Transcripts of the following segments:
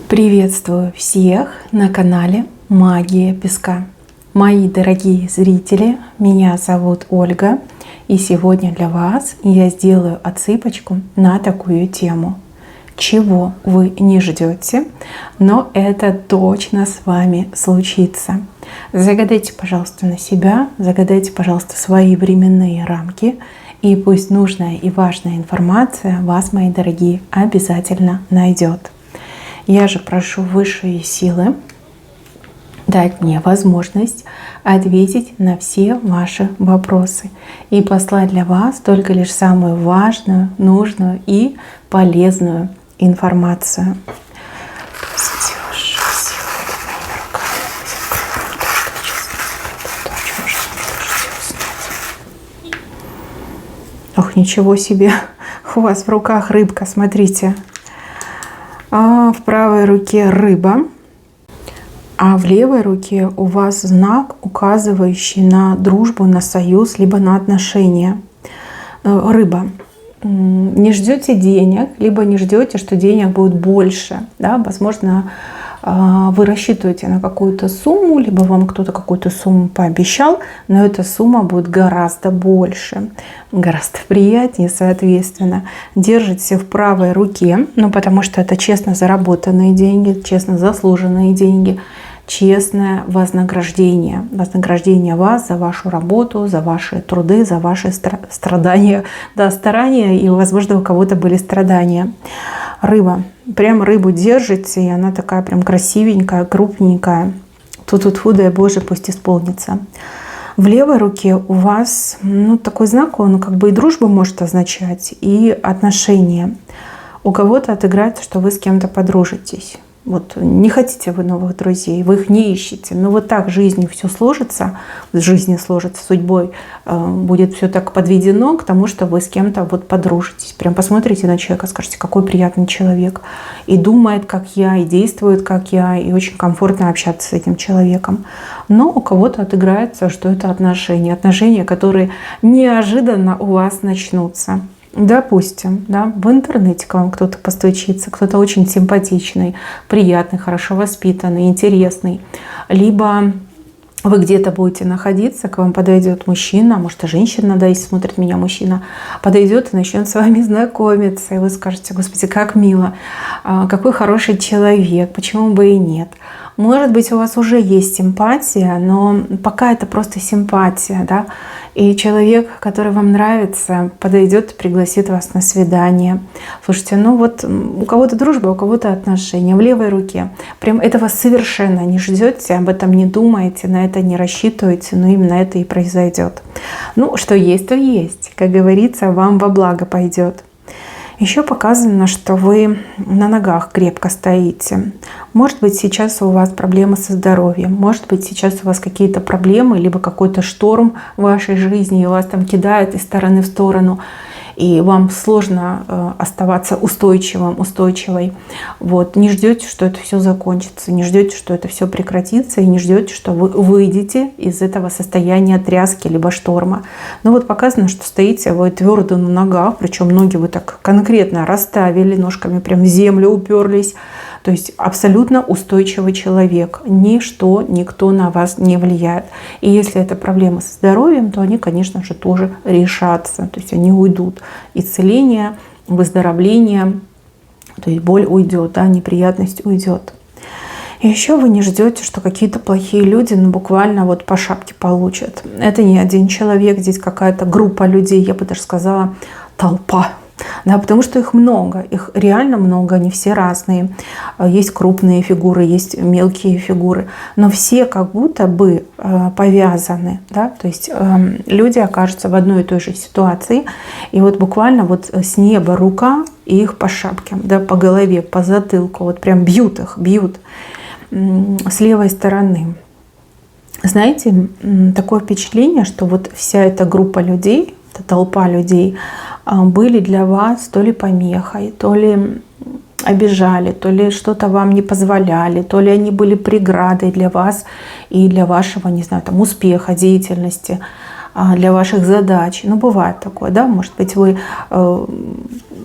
Приветствую всех на канале Магия Песка. Мои дорогие зрители, меня зовут Ольга, и сегодня для вас я сделаю отсыпочку на такую тему. Чего вы не ждете, но это точно с вами случится. Загадайте, пожалуйста, на себя, загадайте, пожалуйста, свои временные рамки, и пусть нужная и важная информация вас, мои дорогие, обязательно найдет. Я же прошу высшие силы дать мне возможность ответить на все ваши вопросы и послать для вас только лишь самую важную, нужную и полезную информацию. Ох, ничего себе! У вас в руках рыбка, смотрите. В правой руке рыба, а в левой руке у вас знак, указывающий на дружбу, на союз, либо на отношения. Рыба. Не ждете денег, либо не ждете, что денег будет больше. Да? Возможно, вы рассчитываете на какую-то сумму, либо вам кто-то какую-то сумму пообещал, но эта сумма будет гораздо больше, гораздо приятнее, соответственно. Держите в правой руке, потому что это честно заработанные деньги, честно заслуженные деньги, честное вознаграждение. Вознаграждение вас за вашу работу, за ваши труды, за ваши страдания. Да, старания, и, возможно, у кого-то были страдания. Рыба. Прям рыбу держите, и она такая прям красивенькая, крупненькая. Ту-ту-ту, дай Боже, пусть исполнится. В левой руке у вас такой знак, он как бы и дружбу может означать, и отношения. У кого-то отыграется, что вы с кем-то подружитесь. Вот не хотите вы новых друзей, вы их не ищете. Но вот так в жизни все сложится, в жизни сложится, судьбой будет все так подведено к тому, что вы с кем-то вот подружитесь. Прям посмотрите на человека, скажете, какой приятный человек. И думает, как я, и действует, как я, и очень комфортно общаться с этим человеком. Но у кого-то отыграется, что это отношения. Отношения, которые неожиданно у вас начнутся. Допустим, да, в интернете к вам кто-то постучится, кто-то очень симпатичный, приятный, хорошо воспитанный, интересный. Либо вы где-то будете находиться, к вам подойдет мужчина, может и женщина, да, если смотрит меня мужчина, подойдет и начнет с вами знакомиться. И вы скажете: Господи, как мило, какой хороший человек, почему бы и нет. Может быть, у вас уже есть симпатия, но пока это просто симпатия, да, и человек, который вам нравится, подойдет и пригласит вас на свидание. Слушайте, у кого-то дружба, у кого-то отношения. В левой руке. Прям этого совершенно не ждете, об этом не думаете, на это не рассчитываете, но именно это и произойдет. Что есть, то есть. Как говорится, вам во благо пойдет. Еще показано, что вы на ногах крепко стоите. Может быть, сейчас у вас проблемы со здоровьем. Может быть, сейчас у вас какие-то проблемы, либо какой-то шторм в вашей жизни, и вас там кидает из стороны в сторону. И вам сложно оставаться устойчивой. Вот. Не ждете, что это все закончится, не ждете, что это все прекратится, и не ждете, что вы выйдете из этого состояния тряски либо шторма. Показано, что стоите вы твердо на ногах, причем ноги вы так конкретно расставили, ножками прям в землю уперлись. То есть абсолютно устойчивый человек. Ничто, никто на вас не влияет. И если это проблемы со здоровьем, то они, конечно же, тоже решатся. То есть они уйдут. Исцеление, выздоровление, то есть боль уйдет, неприятность уйдет. И еще вы не ждете, что какие-то плохие люди буквально по шапке получат. Это не один человек, здесь какая-то группа людей, я бы даже сказала, толпа. Да, потому что их много, их реально много, они все разные. Есть крупные фигуры, есть мелкие фигуры, но все как будто бы повязаны. Да? То есть люди окажутся в одной и той же ситуации, и буквально с неба рука, и их по шапке, да, по голове, по затылку, прям бьют с левой стороны. Знаете, такое впечатление, что вся эта группа людей, эта толпа людей были для вас то ли помехой, то ли обижали, то ли что-то вам не позволяли, то ли они были преградой для вас и для вашего, успеха, деятельности, для ваших задач. Бывает такое, да, может быть, вы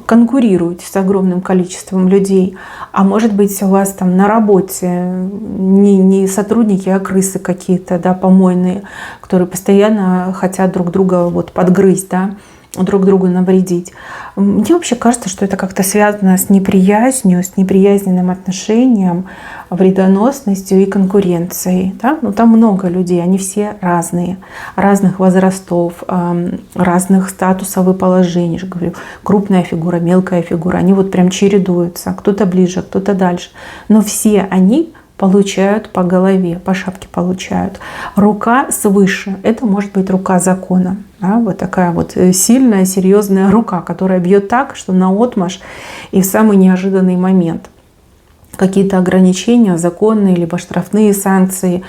конкурируете с огромным количеством людей. А может быть, у вас там на работе не сотрудники, а крысы какие-то, да, помойные, которые постоянно хотят друг друга вот подгрызть, да, друг другу навредить. Мне вообще кажется, что это как-то связано с неприязнью, с неприязненным отношением, вредоносностью и конкуренцией. Да? Ну, там много людей, они все разные, разных возрастов, разных статусов и положений. Я говорю, крупная фигура, мелкая фигура, они вот прям чередуются, кто-то ближе, кто-то дальше. Но все они получают по голове, по шапке получают. Рука свыше, это может быть рука закона. Да? Вот такая вот сильная, серьезная рука, которая бьет так, что наотмашь и в самый неожиданный момент. Какие-то ограничения, законные, либо штрафные санкции,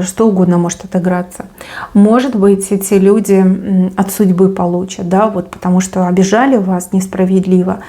что угодно может отыграться. Может быть, эти люди от судьбы получат, да, вот потому что обижали вас несправедливо,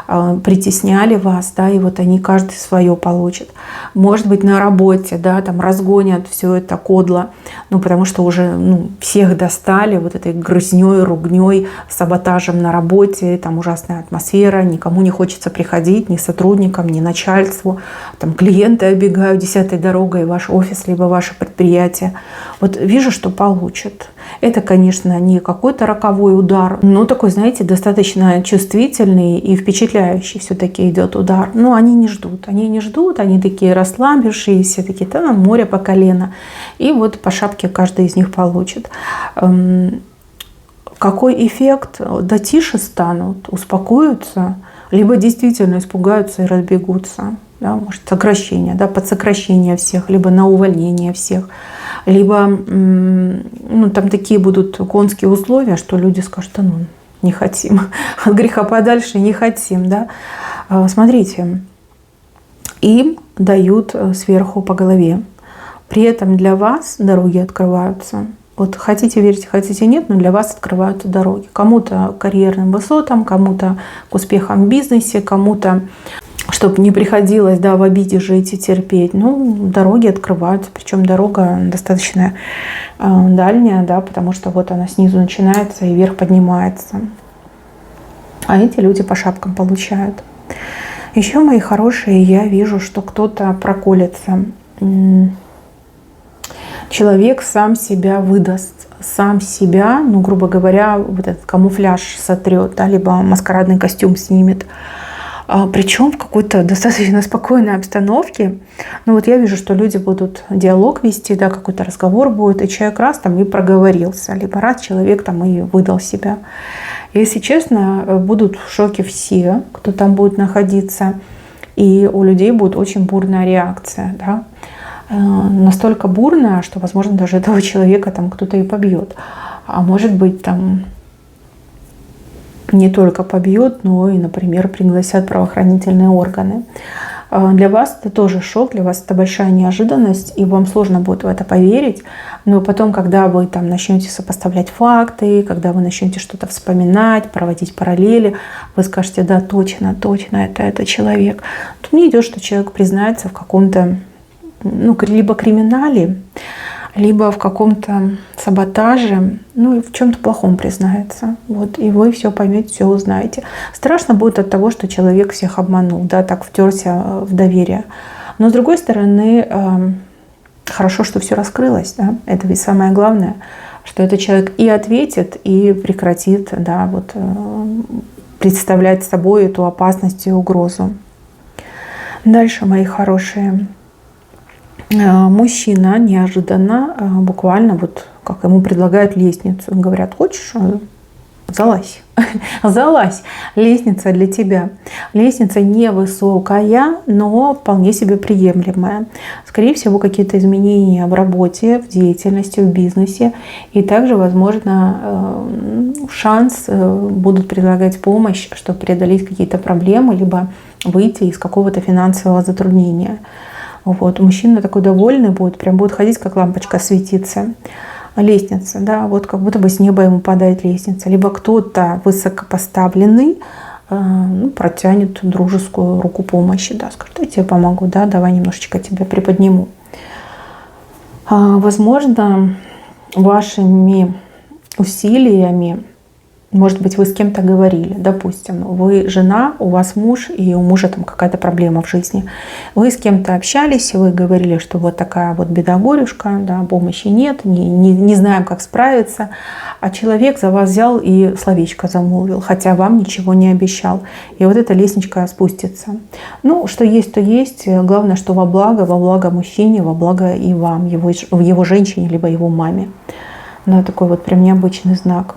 притесняли вас, да, и вот они каждый свое получат. Может быть, на работе, да, там разгонят все это кодло, ну, потому что уже, ну, всех достали вот этой грызней, ругней, саботажем на работе, там ужасная атмосфера, никому не хочется приходить, ни сотрудникам, ни начальству. Там клиенты оббегают десятой дорогой ваш офис, либо ваше предприятие. Вот вижу, что получат. Это, конечно, не какой-то роковой удар, но такой, знаете, достаточно чувствительный и впечатляющий все-таки идет удар. Но они не ждут, они такие расслабившиеся, такие, там море по колено. И вот по шапке каждый из них получит. Какой эффект? Да тише станут, успокоятся, либо действительно испугаются и разбегутся. Да, может, сокращение, да, под сокращение всех, либо на увольнение всех, либо ну, там такие будут конские условия, что люди скажут, да ну, не хотим, от греха подальше не хотим. Да. Смотрите, им дают сверху по голове, при этом для вас дороги открываются. Вот хотите верьте, хотите нет, но для вас открываются дороги. Кому-то к карьерным высотам, кому-то к успехам в бизнесе, кому-то чтобы не приходилось, да, в обиде жить и терпеть. Ну, дороги открываются, причем дорога достаточно дальняя, да, потому что вот она снизу начинается и вверх поднимается. А эти люди по шапкам получают. Еще, мои хорошие, я вижу, что кто-то проколется. Человек сам себя выдаст, сам себя, ну, грубо говоря, вот этот камуфляж сотрет, да, либо маскарадный костюм снимет. Причем в какой-то достаточно спокойной обстановке. Ну вот я вижу, что люди будут диалог вести, да, какой-то разговор будет, и человек раз там и проговорился, либо раз человек там и выдал себя. Если честно, будут в шоке все, кто там будет находиться, и у людей будет очень бурная реакция, да. Настолько бурная, что, возможно, даже этого человека там кто-то и побьет. А может быть, там не только побьют, но и, например, пригласят правоохранительные органы. Для вас это тоже шок, для вас это большая неожиданность, и вам сложно будет в это поверить. Но потом, когда вы там начнете сопоставлять факты, когда вы начнете что-то вспоминать, проводить параллели, вы скажете, да, точно, это человек. Тут не идет, что человек признается в каком-то, ну, либо криминале, либо в каком-то саботаже, ну и в чем-то плохом признается. Вот, и вы все поймете, все узнаете. Страшно будет от того, что человек всех обманул, да, так втерся в доверие. Но с другой стороны, хорошо, что все раскрылось, да, это ведь самое главное, что этот человек и ответит, и прекратит, да, вот, представлять собой эту опасность и угрозу. Дальше, мои хорошие. Мужчина неожиданно, буквально вот как ему предлагают лестницу. Говорят, хочешь, залазь. Залазь. Лестница для тебя. Лестница невысокая, но вполне себе приемлемая. Скорее всего, какие-то изменения в работе, в деятельности, в бизнесе. И также, возможно, шанс будут предлагать помощь, чтобы преодолеть какие-то проблемы, либо выйти из какого-то финансового затруднения. Вот. Мужчина такой довольный будет, прям будет ходить, как лампочка светиться. Лестница, да, вот как будто бы с неба ему падает лестница. Либо кто-то высокопоставленный протянет дружескую руку помощи, да, скажет, я тебе помогу, да, давай немножечко тебя приподниму. Возможно, вашими усилиями Может быть, вы с кем-то говорили, допустим, вы жена, у вас муж, и у мужа там какая-то проблема в жизни. Вы с кем-то общались, и вы говорили, что вот такая вот беда-горюшка, да, помощи нет, не знаем, как справиться. А человек за вас взял и словечко замолвил, хотя вам ничего не обещал. И вот эта лестничка спустится. Ну, что есть, то есть. Главное, что во благо мужчине, во благо и вам, его женщине, либо его маме. Да, такой вот прям необычный знак.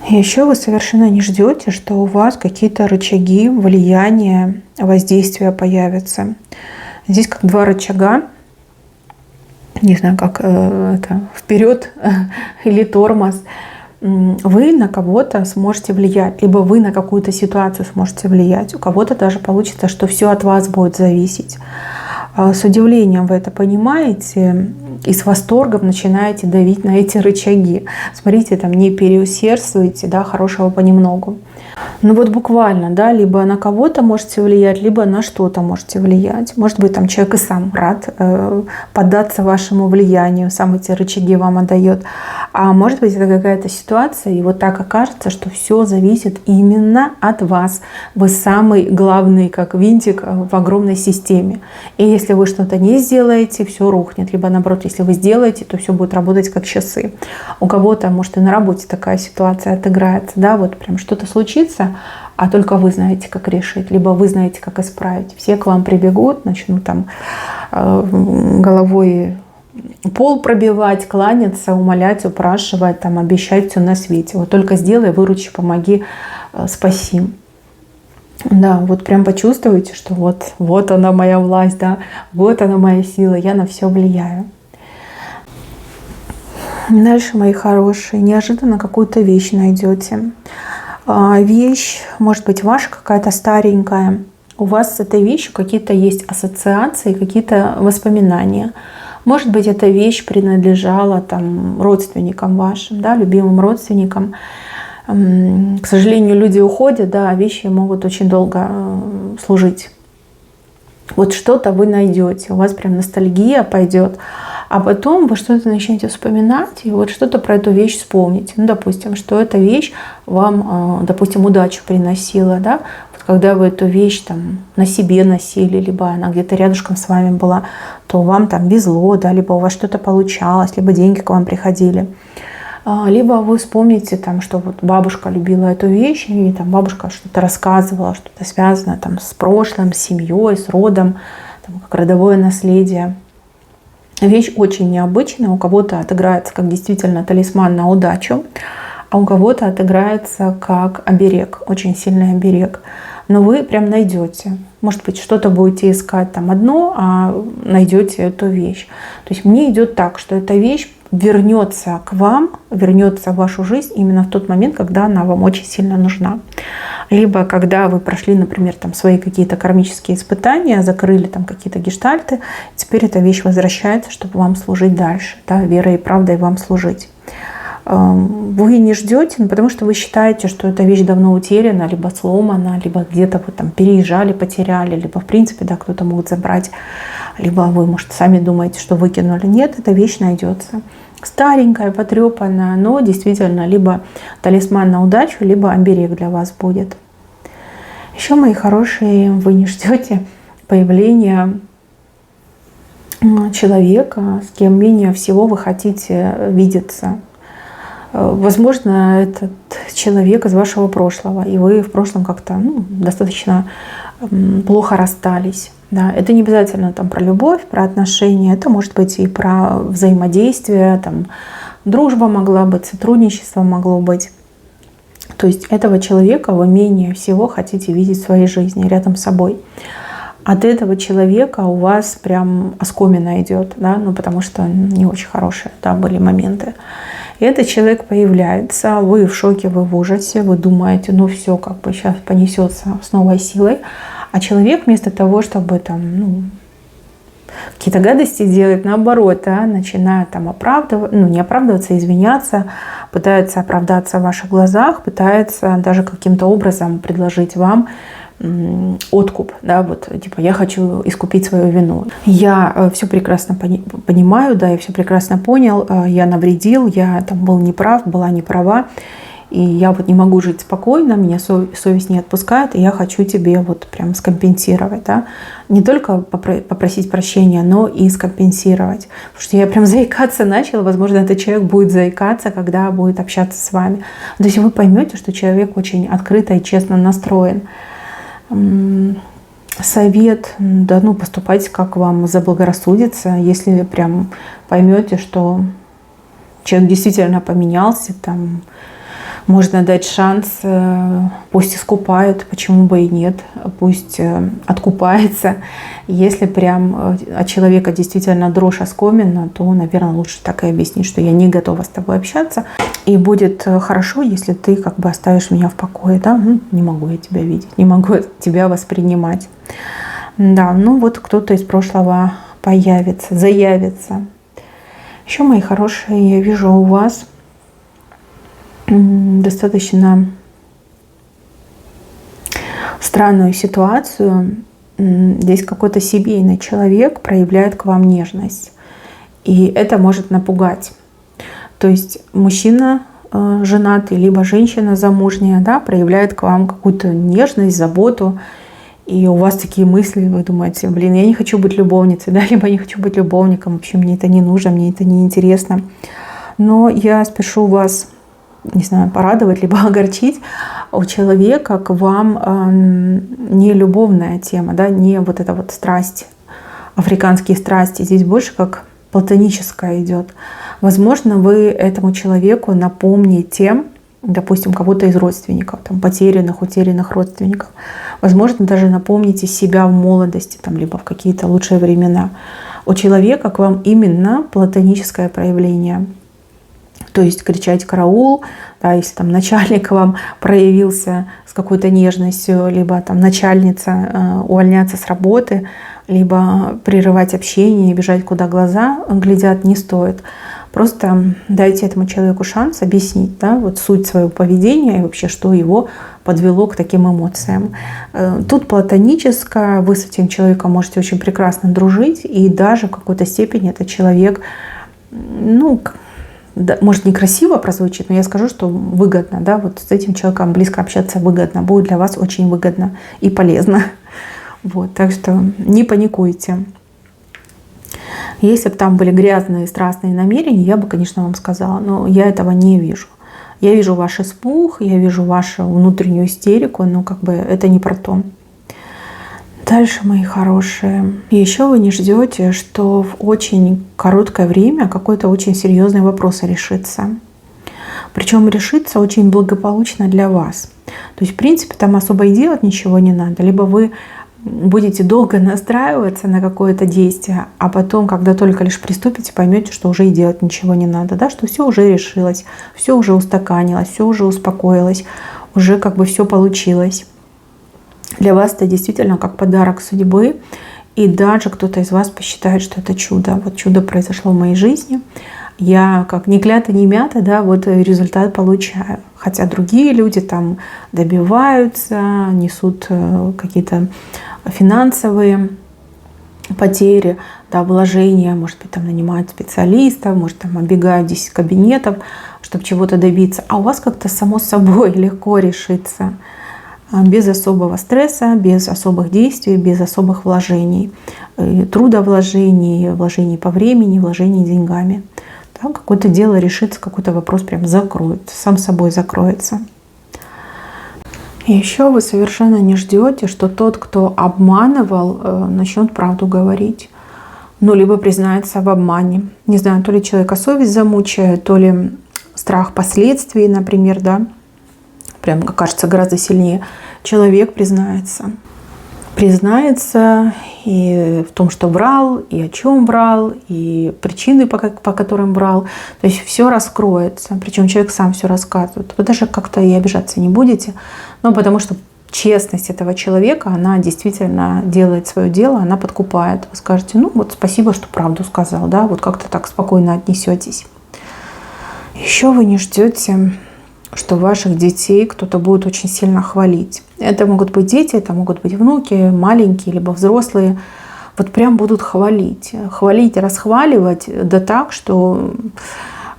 И еще вы совершенно не ждете, что у вас какие-то рычаги влияния, воздействия появятся. Здесь как два рычага, не знаю, как это, вперед или тормоз. Вы на кого-то сможете влиять, либо вы на какую-то ситуацию сможете влиять. У кого-то даже получится, что все от вас будет зависеть. С удивлением вы это понимаете и с восторгом начинаете давить на эти рычаги. Смотрите, там не переусердствуйте, да, хорошего понемногу. Ну вот буквально, да, либо на кого-то можете влиять, либо на что-то можете влиять. Может быть, там человек и сам рад поддаться вашему влиянию, сам эти рычаги вам отдает. А может быть, это какая-то ситуация, и вот так окажется, что все зависит именно от вас. Вы самый главный, как винтик в огромной системе. И если вы что-то не сделаете, все рухнет. Либо наоборот, если вы сделаете, то все будет работать как часы. У кого-то, может, и на работе такая ситуация отыграется, да, вот прям что-то случится, а только вы знаете, как решить, либо вы знаете, как исправить. Все к вам прибегут, начнут там головой пол пробивать, кланяться, умолять, упрашивать, там, обещать все на свете. Вот только сделай, выручи, помоги, спаси. Да, вот прям почувствуйте, что вот она моя власть, да, вот она моя сила, я на все влияю. Дальше, мои хорошие, неожиданно какую-то вещь найдете. Вещь, может быть, ваша какая-то старенькая. У вас с этой вещью какие-то есть ассоциации, какие-то воспоминания. Может быть, эта вещь принадлежала там родственникам вашим, да, любимым родственникам. К сожалению, люди уходят, да, а вещи могут очень долго служить. Вот что-то вы найдете, у вас прям ностальгия пойдет, а потом вы что-то начнете вспоминать, и вот что-то про эту вещь вспомните. Ну, допустим, что эта вещь вам, допустим, удачу приносила, да, вот когда вы эту вещь там на себе носили, либо она где-то рядышком с вами была, то вам там везло, да, либо у вас что-то получалось, либо деньги к вам приходили. Либо вы вспомните, там, что вот бабушка любила эту вещь, и там бабушка что-то рассказывала, что-то связанное там, с прошлым, с семьей, с родом, там, как родовое наследие. Вещь очень необычная, у кого-то отыграется как действительно талисман на удачу, а у кого-то отыграется как оберег, очень сильный оберег. Но вы прям найдете. Может быть, что-то будете искать там одно, а найдете эту вещь. То есть мне идет так, что эта вещь вернется к вам, вернется в вашу жизнь именно в тот момент, когда она вам очень сильно нужна. Либо когда вы прошли, например, там свои какие-то кармические испытания, закрыли там какие-то гештальты, теперь эта вещь возвращается, чтобы вам служить дальше, да, верой и правдой вам служить. Вы не ждете, потому что вы считаете, что эта вещь давно утеряна, либо сломана, либо где-то вы там переезжали, потеряли, либо в принципе, да, кто-то может забрать, либо вы, может, сами думаете, что выкинули. Нет, эта вещь найдется. Старенькая, потрепанная, но действительно либо талисман на удачу, либо оберег для вас будет. Еще, мои хорошие, вы не ждете появления человека, с кем менее всего вы хотите видеться. Возможно, этот человек из вашего прошлого, и вы в прошлом как-то достаточно плохо расстались. Да, это не обязательно там про любовь, про отношения, это может быть и про взаимодействие, там, дружба могла быть, сотрудничество могло быть. То есть этого человека вы менее всего хотите видеть в своей жизни рядом с собой. От этого человека у вас прям оскомина идет, да, потому что не очень хорошие, да, были моменты. И этот человек появляется, вы в шоке, вы в ужасе, вы думаете, все как бы сейчас понесется с новой силой. А человек вместо того, чтобы там, какие-то гадости делать, наоборот, начинает там оправдываться, не оправдываться, извиняться, пытается оправдаться в ваших глазах, пытается даже каким-то образом предложить вам откуп, да, вот, типа, я хочу искупить свою вину. Я все прекрасно понимаю, да, я все прекрасно понял, я навредил, я там был неправ, была не права, и я вот не могу жить спокойно, меня совесть не отпускает, и я хочу тебе вот прям скомпенсировать, да. Не только попросить прощения, но и скомпенсировать. Потому что я прям заикаться начала, возможно, этот человек будет заикаться, когда будет общаться с вами. То есть вы поймете, что человек очень открыто и честно настроен. Совет, да, ну, поступайте, как вам заблагорассудится. Если прям поймете, что человек действительно поменялся, там, можно дать шанс, пусть искупает, почему бы и нет, пусть откупается. Если прям от человека действительно дрожь оскомина, то, наверное, лучше так и объяснить, что я не готова с тобой общаться. И будет хорошо, если ты как бы оставишь меня в покое. Да? Не могу я тебя видеть, не могу тебя воспринимать. Да, ну вот кто-то из прошлого появится, заявится. Еще, мои хорошие, я вижу у вас достаточно странную ситуацию. Здесь какой-то семейный человек проявляет к вам нежность. И это может напугать. То есть мужчина женатый, либо женщина замужняя, да, проявляет к вам какую-то нежность, заботу. И у вас такие мысли, вы думаете, блин, я не хочу быть любовницей, да, либо не хочу быть любовником, вообще мне это не нужно, мне это не интересно. Но я спешу вас, не знаю, порадовать, либо огорчить. У человека к вам не любовная тема, да, не вот эта вот страсть, африканские страсти. Здесь больше как платоническая идет. Возможно, вы этому человеку напомните, допустим, кого-то из родственников, там, потерянных, утерянных родственников. Возможно, даже напомните себя в молодости, там, либо в какие-то лучшие времена. У человека к вам именно платоническое проявление. То есть кричать «караул», да, если там начальник к вам проявился с какой-то нежностью, либо там начальница увольняться с работы, либо прерывать общение и бежать, куда глаза глядят, не стоит. Просто дайте этому человеку шанс объяснить, да, вот суть своего поведения и вообще, что его подвело к таким эмоциям. Тут платоническое, вы с этим человеком можете очень прекрасно дружить, и даже в какой-то степени этот человек, ну, может, некрасиво прозвучит, но я скажу, что выгодно, да, вот с этим человеком близко общаться выгодно, будет для вас очень выгодно и полезно. Вот, так что не паникуйте. Если бы там были грязные, страстные намерения, я бы, конечно, вам сказала, но я этого не вижу. Я вижу ваш испуг, я вижу вашу внутреннюю истерику, но как бы это не про то. Дальше, мои хорошие. Еще вы не ждете, что в очень короткое время какой-то очень серьезный вопрос решится. Причем решится очень благополучно для вас. То есть, в принципе, там особо и делать ничего не надо. Либо вы будете долго настраиваться на какое-то действие, а потом, когда только лишь приступите, поймете, что уже и делать ничего не надо, да, что все уже решилось, все уже устаканилось, все уже успокоилось, уже как бы все получилось. Для вас это действительно как подарок судьбы, и даже кто-то из вас посчитает, что это чудо. Вот чудо произошло в моей жизни. Я как ни клята, ни мята, да, вот результат получаю. Хотя другие люди там добиваются, несут какие-то финансовые потери, да, вложения, может быть, там нанимают специалистов, может, там оббегают 10 кабинетов, чтобы чего-то добиться. А у вас как-то само собой легко решится, без особого стресса, без особых действий, без особых вложений, трудовложений, вложений по времени, вложений деньгами. Да, какое-то дело решится, какой-то вопрос прям закроется, сам собой закроется. И еще вы совершенно не ждете, что тот, кто обманывал, начнет правду говорить. Ну, либо признается в обмане. Не знаю, то ли человека совесть замучает, то ли страх последствий, например, да. Прям, как кажется, гораздо сильнее. Человек признается. Признается и в том, что врал, и о чем врал, и причины, по которым врал. То есть все раскроется. Причем человек сам все рассказывает. Вы даже как-то и обижаться не будете. Но потому что честность этого человека, она действительно делает свое дело, она подкупает. Вы скажете, ну вот спасибо, что правду сказал. Да? Вот как-то так спокойно отнесетесь. Еще вы не ждете, что ваших детей кто-то будет очень сильно хвалить. Это могут быть дети, это могут быть внуки, маленькие, либо взрослые. Вот прям будут хвалить. Хвалить, расхваливать, да так, что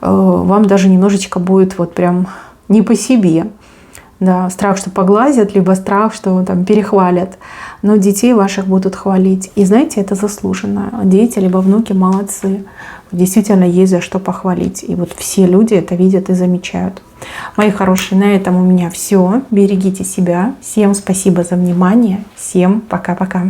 вам даже немножечко будет вот прям не по себе. Да, страх, что поглазят, либо страх, что там перехвалят. Но детей ваших будут хвалить. И знаете, это заслуженно. Дети либо внуки молодцы. Действительно есть за что похвалить. И вот все люди это видят и замечают. Мои хорошие, на этом у меня все. Берегите себя. Всем спасибо за внимание. Всем пока-пока.